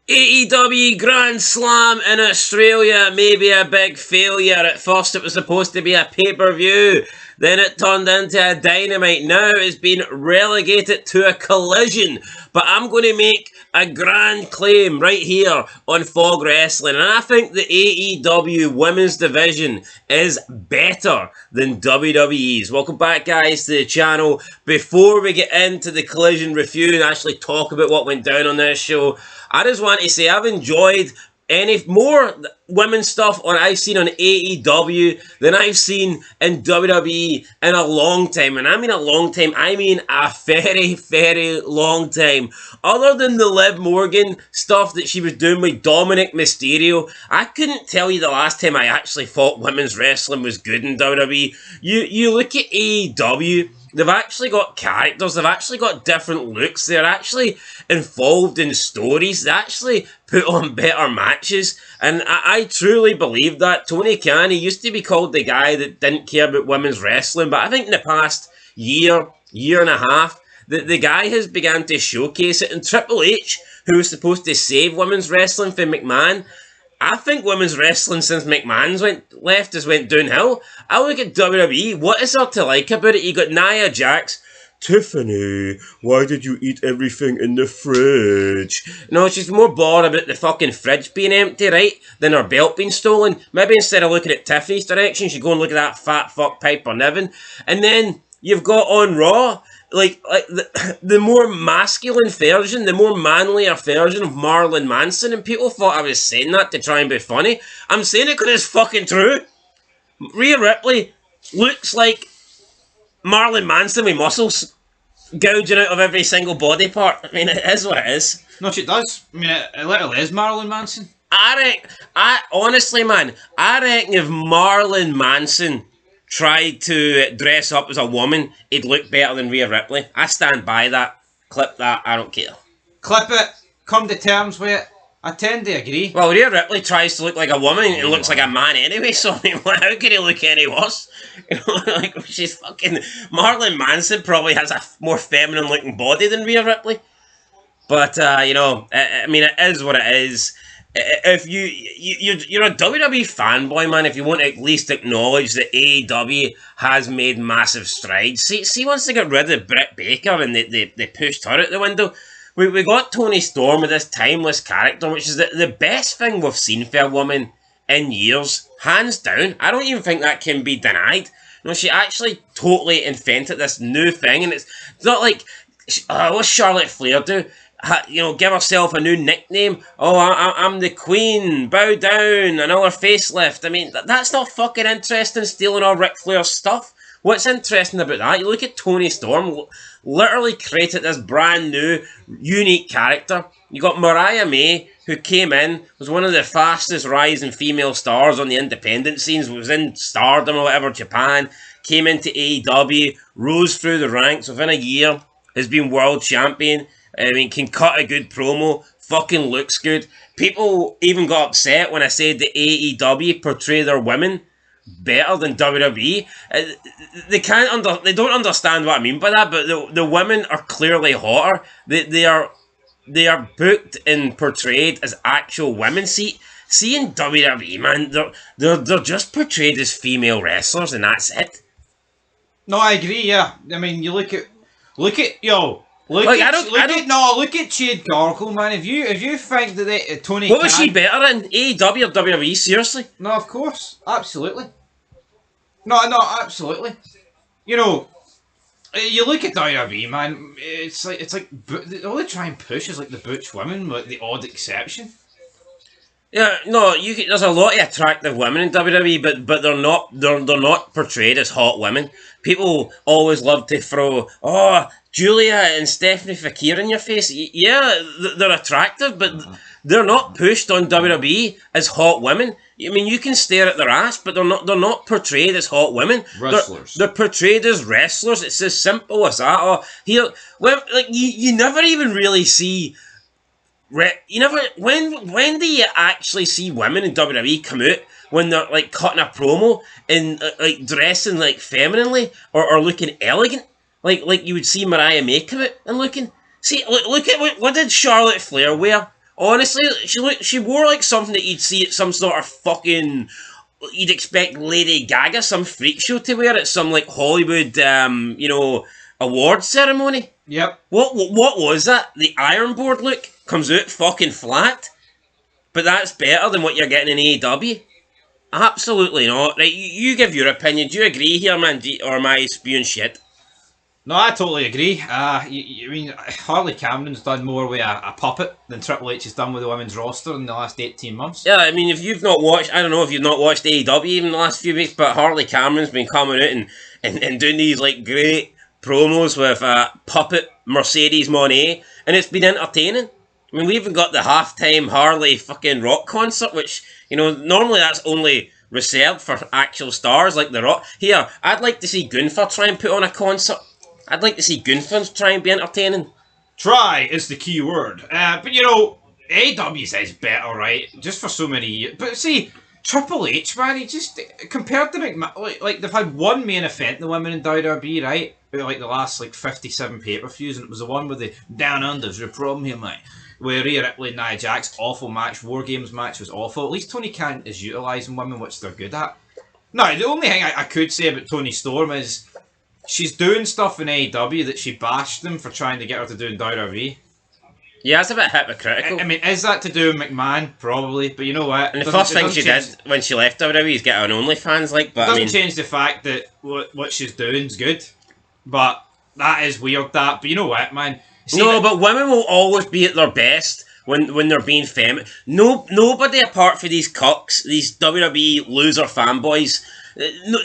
AEW Grand Slam in Australia may be a big failure. At first it was supposed to be a pay-per-view. Then it turned into a Dynamite. Now it's been relegated to a Collision. But I'm going to make a grand claim right here on Fog Wrestling. And I think the AEW Women's Division is better than WWE's. Welcome back, guys, to the channel. Before we get into the Collision review and actually talk about what went down on this show, I just want to say I've enjoyed any more women's stuff I've seen on AEW than I've seen in WWE in a long time. And I mean a long time, I mean a very, very long time. Other than the Liv Morgan stuff that she was doing with Dominic Mysterio, I couldn't tell you the last time I actually thought women's wrestling was good in WWE. You look at AEW, they've actually got characters, they've actually got different looks, they're actually involved in stories, they actually put on better matches, and I truly believe that. Tony Khan, he used to be called the guy that didn't care about women's wrestling, but I think in the past year and a half, the guy has begun to showcase it, and Triple H, who was supposed to save women's wrestling from McMahon, I think women's wrestling since McMahon's left has went downhill. I look at WWE, what is there to like about it? You got Nia Jax, Tiffany, why did you eat everything in the fridge? No, she's more bored about the fucking fridge being empty, right, than her belt being stolen. Maybe instead of looking at Tiffany's direction, she'd go and look at that fat fuck Piper Niven. And then you've got on Raw, like the more masculine version, the more manlier version of Marilyn Manson, and people thought I was saying that to try and be funny. I'm saying it because it's fucking true. Rhea Ripley looks like Marilyn Manson with muscles gouging out of every single body part. I mean, it is what it is. No, she does. I mean, it literally is Marilyn Manson. Honestly, man, I reckon if Marilyn Manson tried to dress up as a woman, he'd look better than Rhea Ripley. I stand by that. Clip that. I don't care. Clip it. Come to terms with it. I tend to agree. Well, Rhea Ripley tries to look like a woman and looks like a man anyway, so I mean, how could he look any worse? You know, like, she's fucking... Marilyn Manson probably has a more feminine looking body than Rhea Ripley. But, you know, I mean, it is what it is. If you're a WWE fanboy, man, if you want to at least acknowledge that AEW has made massive strides. See once they got rid of Britt Baker and they pushed her out the window, we got Toni Storm with this timeless character, which is the best thing we've seen for a woman in years, hands down. I don't even think that can be denied. You know, she actually totally invented this new thing, and it's not like, what's Charlotte Flair do? You know, give herself a new nickname. Oh, I'm the queen. Bow down. Another facelift. I mean, that's not fucking interesting, stealing all Ric Flair's stuff. What's interesting about that? You look at Toni Storm, literally created this brand new, unique character. You got Mariah May, who came in, was one of the fastest rising female stars on the independent scenes, was in Stardom or whatever, Japan, came into AEW, rose through the ranks within a year, has been world champion. I mean, can cut a good promo, fucking looks good. People even got upset when I said that AEW portray their women better than WWE. They don't understand what I mean by that, but the women are clearly hotter. They are booked and portrayed as actual women. See in WWE, man, they're just portrayed as female wrestlers, and that's it. No, I agree. Yeah, I mean, you look at Look at Jade Gargle, man. If you think that Tony, what was she better in, AEW or WWE? Seriously? No, of course, absolutely. No, absolutely. You know, you look at WWE, man. It's like all they try and push is like the butch women, with the odd exception. Yeah, no, there's a lot of attractive women in WWE, but they're not portrayed as hot women. People always love to throw, Julia and Stephanie Fakir in your face. Yeah, they're attractive, but they're not pushed on WWE as hot women. I mean, you can stare at their ass, but they're not portrayed as hot women. Wrestlers. They're portrayed as wrestlers. It's as simple as that. You never even really see. When do you actually see women in WWE come out when they're like cutting a promo and like dressing like femininely or looking elegant, like you would see Mariah May come out and looking? See, look at what did Charlotte Flair wear Honestly, she wore like something that you'd see at some sort of fucking. You'd expect Lady Gaga, some freak show, to wear at some like Hollywood, award ceremony. Yep. What was that? The Iron Board look comes out fucking flat, but that's better than what you're getting in AEW. Absolutely not. Right, you give your opinion. Do you agree here, man? Or am I spewing shit? No, I totally agree. I mean, Harley Cameron's done more with a puppet than Triple H has done with the women's roster in the last 18 months. Yeah, I mean, if you've not watched, I don't know if you've not watched AEW even the last few weeks, but Harley Cameron's been coming out and doing these like great promos with puppet Mercedes Moné, and it's been entertaining. I mean, we even got the halftime Harley fucking rock concert, which, normally that's only reserved for actual stars like The Rock. Here, I'd like to see Gunther try and put on a concert. I'd like to see Gunther try and be entertaining. Try is the key word. But AEW says better, right? Just for so many years. But see, Triple H, man, he just, compared to McMahon, like they've had one main event, the women in WWE, right? Like the last 57 pay-per-views, and it was the one with the Down Under's the problem here, mate. Where Rhea Ripley and Nia Jax, awful match, War Games match was awful. At least Tony Khan is utilising women, which they're good at. No, the only thing I could say about Toni Storm is she's doing stuff in AEW that she bashed them for trying to get her to do in WWE. Yeah, that's a bit hypocritical. I mean, is that to do with McMahon? Probably, but you know what? And the first thing she did when she left WWE is get her an OnlyFans, but doesn't change the fact that what she's doing is good. But that is weird, but you know what, man? But women will always be at their best when they're being feminine. Nobody apart from these cucks, these WWE loser fanboys,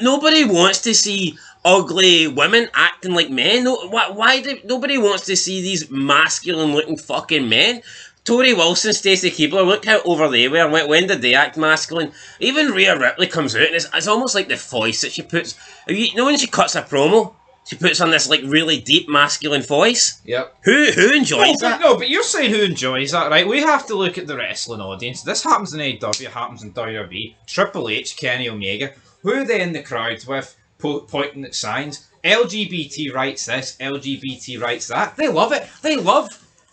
nobody wants to see ugly women acting like men. Nobody wants to see these masculine looking fucking men. Tori Wilson, Stacey Keibler, look how over they were. When did they act masculine? Even Rhea Ripley comes out and it's almost like the voice that she puts. When she cuts a promo, she puts on this really deep masculine voice. Yep. Who enjoys that? No, but you're saying who enjoys that, right? We have to look at the wrestling audience. This happens in AEW, it happens in WWE. Triple H, Kenny Omega. Who are they in the crowd with, pointing at signs? LGBT rights this, LGBT rights that. They love it. They love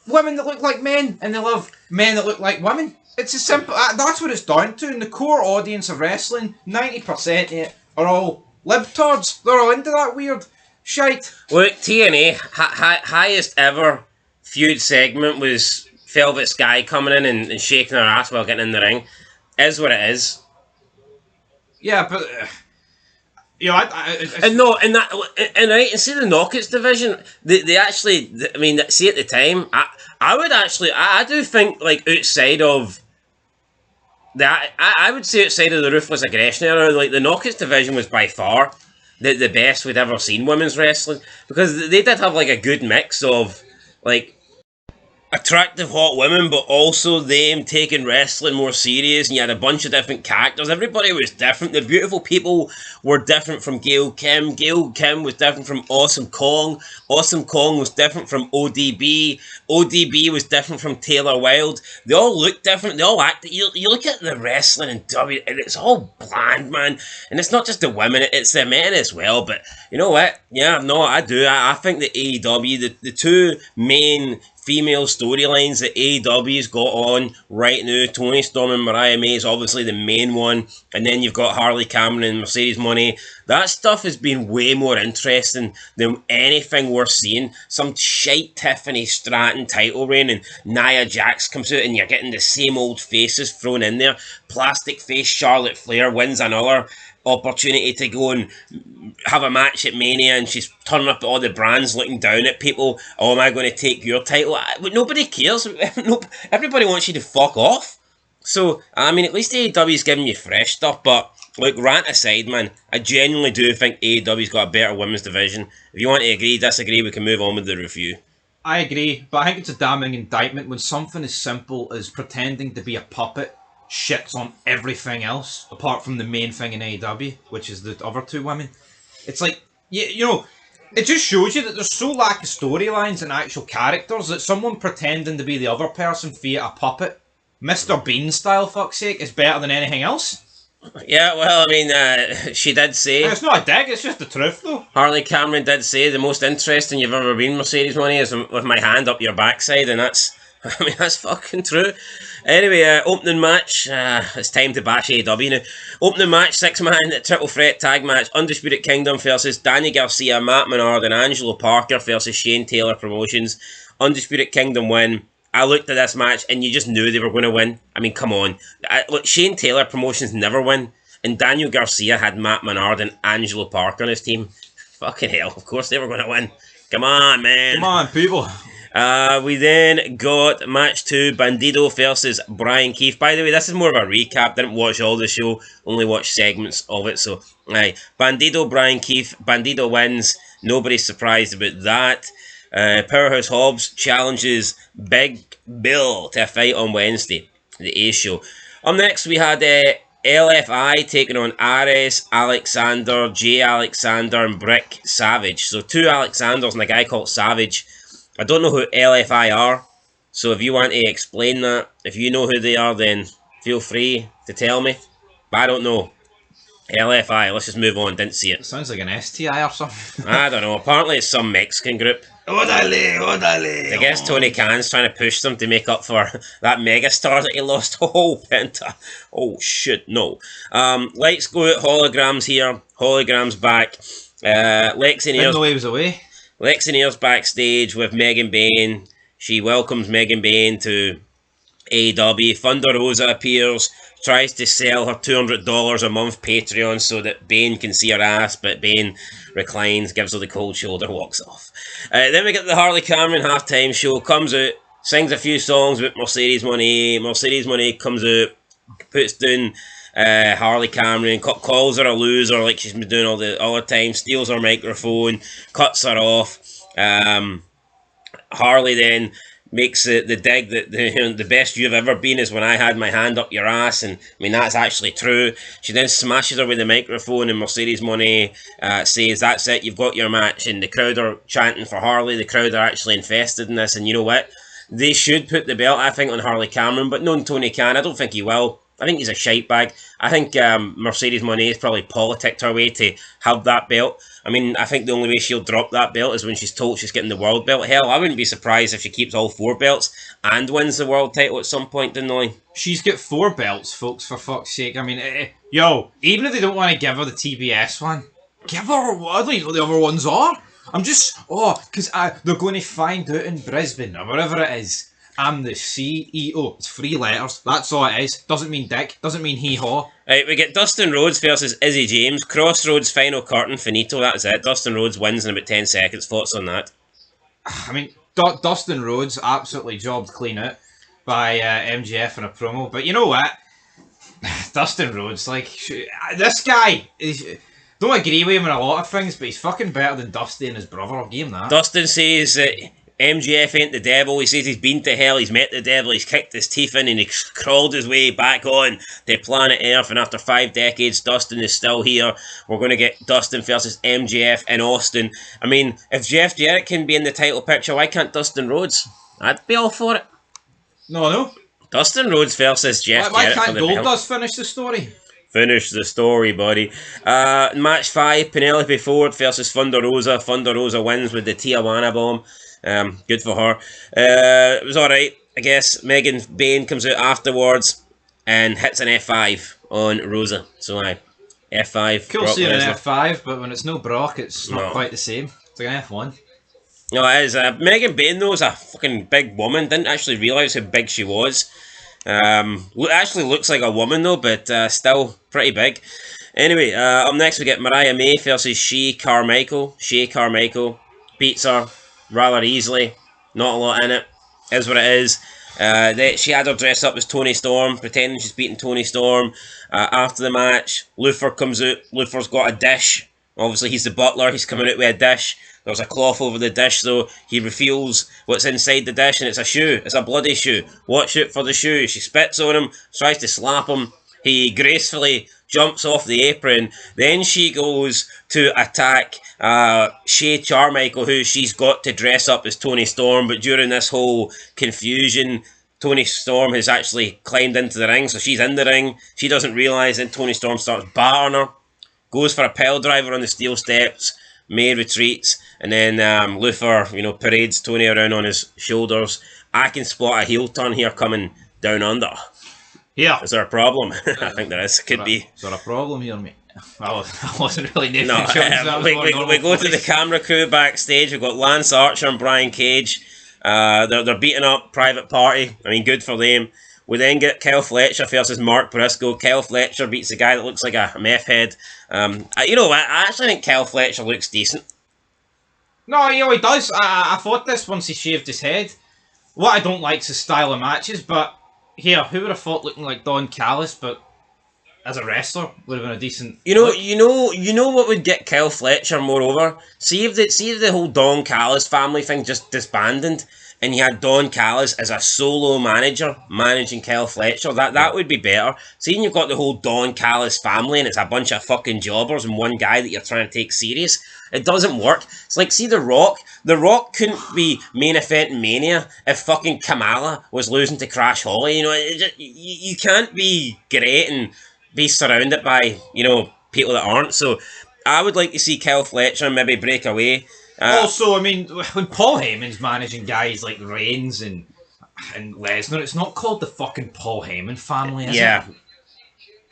women that look like men, and they love men that look like women. It's as simple. That's what it's down to. And the core audience of wrestling, 90% of it are all libtards. They're all into that weird shite. Look, TNA, highest ever feud segment was Velvet Sky coming in and shaking her ass while getting in the ring. Is what it is. Yeah, but see the Knockouts division, they actually, I mean, see at the time, I do think outside of that, I would say outside of the Ruthless Aggression era, the Knockouts division was by far the best we'd ever seen women's wrestling, because they did have a good mix of attractive hot women, but also them taking wrestling more serious, and you had a bunch of different characters. Everybody was different. The beautiful people were different from Gail Kim. Gail Kim was different from Awesome Kong. Awesome Kong was different from ODB. ODB was different from Taylor Wilde. They all look different. They all act. You look at the wrestling in W, and it's all bland, man. And it's not just the women, it's the men as well. But you know what? Yeah, no, I do. I think the AEW, the two main female storylines that AEW's got on right now, Toni Storm and Mariah May is obviously the main one, and then you've got Harley Cameron and Mercedes Moné. That stuff has been way more interesting than anything we're seeing. Some shite Tiffany Stratton title reign and Nia Jax comes out and you're getting the same old faces thrown in there. Plastic face Charlotte Flair wins another opportunity to go and have a match at Mania, and she's turning up at all the brands looking down at people. Oh, am I going to take your title? Nobody cares. Everybody wants you to fuck off. So, I mean, at least AEW's giving you fresh stuff, but look, rant aside, man, I genuinely do think AEW's got a better women's division. If you want to agree, disagree, we can move on with the review. I agree, but I think it's a damning indictment when something as simple as pretending to be a puppet shits on everything else apart from the main thing in AEW, which is the other two women. It's like, it just shows you that there's so lack of storylines and actual characters that someone pretending to be the other person via a puppet, Mr. Bean style, fuck's sake, is better than anything else. Yeah, well, I mean, she did say... It's not a dig, it's just the truth, though. Harley Cameron did say the most interesting you've ever been, Mercedes Moné, is with my hand up your backside, and that's I mean, that's fucking true. Anyway, opening match. It's time to bash AEW now. Opening match, 6-man triple threat tag match. Undisputed Kingdom versus Danny Garcia, Matt Menard, and Angelo Parker versus Shane Taylor Promotions. Undisputed Kingdom win. I looked at this match and you just knew they were going to win. I mean, come on. Look, Shane Taylor Promotions never win. And Daniel Garcia had Matt Menard and Angelo Parker on his team. Fucking hell, of course they were going to win. Come on, man. Come on, people. We then got match 2, Bandido versus Brian Keefe. By the way, this is more of a recap. Didn't watch all the show, only watched segments of it. So, Bandido, Brian Keefe. Bandido wins. Nobody's surprised about that. Powerhouse Hobbs challenges Big Bill to a fight on Wednesday, the A show. Up next, we had LFI taking on Ares, Alexander, Jay Alexander, and Brick Savage. So 2 Alexanders and a guy called Savage. I don't know who LFI are, so if you want to explain that, if you know who they are, then feel free to tell me. But I don't know. LFI, let's just move on, didn't see it. Sounds like an STI or something. I don't know, apparently it's some Mexican group. Orale. I guess Tony Khan's trying to push them to make up for that megastar that he lost. Oh, Penta. Oh, shit, no. Lights go out, holograms here. Holograms back. Lex and Didn't know he was away. Lex and Air's backstage with Megan Bayne. She welcomes Megan Bayne to AEW. Thunder Rosa appears, tries to sell her $200 a month Patreon so that Bayne can see her ass, but Bayne reclines, gives her the cold shoulder, walks off. Then we get the Harley Cameron halftime show, comes out, sings a few songs with Mercedes Moné. Mercedes Moné comes out, puts down Harley Cameron, calls her a loser like she's been doing all the time, steals her microphone, cuts her off. Harley then makes the dig that the best you've ever been is when I had my hand up your ass, and I mean that's actually true. She then smashes her with the microphone, and Mercedes Moné says, "That's it, you've got your match." And the crowd are chanting for Harley. The crowd are actually invested in this, and you know what? They should put the belt, I think, on Harley Cameron, but knowing Tony Khan, I don't think he will. I think he's a shite bag. I think Mercedes Moné has probably politicked her way to have that belt. I mean, I think the only way she'll drop that belt is when she's told she's getting the world belt. Hell, I wouldn't be surprised if she keeps all 4 belts and wins the world title at some point down the line. She's got 4 belts, folks, for fuck's sake. I mean, yo, even if they don't want to give her the TBS one, give her what I don't know what the other ones are. I'm just, because they're going to find out in Brisbane or wherever it is. I'm the CEO. It's 3 letters. That's all it is. Doesn't mean dick. Doesn't mean hee-haw. Right, we get Dustin Rhodes versus Izzy James. Crossroads final curtain, finito. That's it. Dustin Rhodes wins in about 10 seconds. Thoughts on that? I mean, Dustin Rhodes absolutely jobbed clean out by MJF in a promo. But you know what? Dustin Rhodes, like, this guy is... Don't agree with him on a lot of things, but he's fucking better than Dusty and his brother. I'll give him that. Dustin says that MJF ain't the devil. He says he's been to hell, he's met the devil, he's kicked his teeth in, and he's crawled his way back on to planet Earth. And after 5 decades, Dustin is still here. We're going to get Dustin versus MJF in Austin. I mean, if Jeff Jarrett can be in the title picture, why can't Dustin Rhodes? I'd be all for it. No. Dustin Rhodes versus Jeff why Jarrett can't for the belt. Goldust finish the story? Finish the story, buddy. Match 5, Penelope Ford versus Thunder Rosa. Thunder Rosa wins with the Tijuana bomb. Good for her. It was alright, I guess. Megan Bayne comes out afterwards and hits an F5 on Rosa. So F5. Cool Brock seeing an Lesnar. F5, but when it's no Brock, it's not quite the same. It's like an F1. No, it is. Megan Bayne, though, is a fucking big woman. Didn't actually realise how big she was. Actually looks like a woman, though, but still pretty big. Anyway, up next we get Mariah May versus Shea Carmichael. Shea Carmichael beats her rather easily. Not a lot in it. Is what it is. She had her dress up as Toni Storm, pretending she's beating Toni Storm. After the match, Luther comes out. Luther's got a dish. Obviously, he's the butler. He's coming out with a dish. There's a cloth over the dish, so he reveals what's inside the dish, and it's a shoe. It's a bloody shoe. Watch out for the shoe. She spits on him, tries to slap him. He gracefully jumps off the apron. Then she goes to attack Shea Carmichael, who she's got to dress up as Toni Storm. But during this whole confusion, Toni Storm has actually climbed into the ring, so she's in the ring. She doesn't realise, and Toni Storm starts battering her. Goes for a pile driver on the steel steps. May retreats, and then Luther, parades Tony around on his shoulders. I can spot a heel turn here coming down under. Yeah. Is there a problem? I think there is. Could be. Is there a problem here, mate? I wasn't really making No, we go to the camera crew backstage. We've got Lance Archer and Brian Cage. They're beating up Private Party. I mean, good for them. We then get Kyle Fletcher versus Mark Briscoe. Kyle Fletcher beats a guy that looks like a meth head. You know what? I actually think Kyle Fletcher looks decent. No, he does. I thought this once he shaved his head. What I don't like is his style of matches, but here, who would have thought looking like Don Callis, but as a wrestler would have been a decent. You know what would get Kyle Fletcher moreover? See if the whole Don Callis family thing just disbanded, and you had Don Callis as a solo manager managing Kyle Fletcher. That would be better. Seeing you've got the whole Don Callis family and it's a bunch of fucking jobbers and one guy that you're trying to take serious, it doesn't work. It's like, see The Rock. The Rock couldn't be main event Mania if fucking Kamala was losing to Crash Holly. You know, you can't be great and be surrounded by, you know, people that aren't. So I would like to see Kyle Fletcher maybe break away. Also, I mean, when Paul Heyman's managing guys like Reigns and Lesnar, it's not called the fucking Paul Heyman family, is it?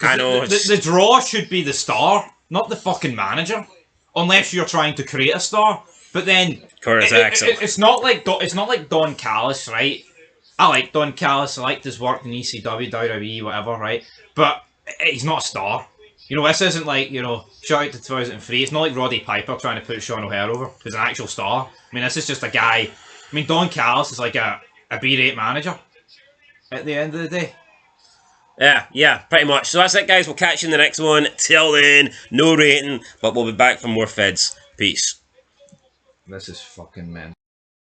I know. The draw should be the star, not the fucking manager, unless you're trying to create a star. But then it's not like Don Callis, right? I like Don Callis. I liked his work in ECW, WWE, whatever, right? But he's not a star. You know, this isn't like, you know, shout out to 2003. It's not like Roddy Piper trying to put Sean O'Hare over, who's an actual star. I mean, this is just a guy. I mean, Don Callis is like a B-rate manager at the end of the day. Yeah, pretty much. So that's it, guys. We'll catch you in the next one. Till then, no rating, but we'll be back for more feuds. Peace. This is fucking mental.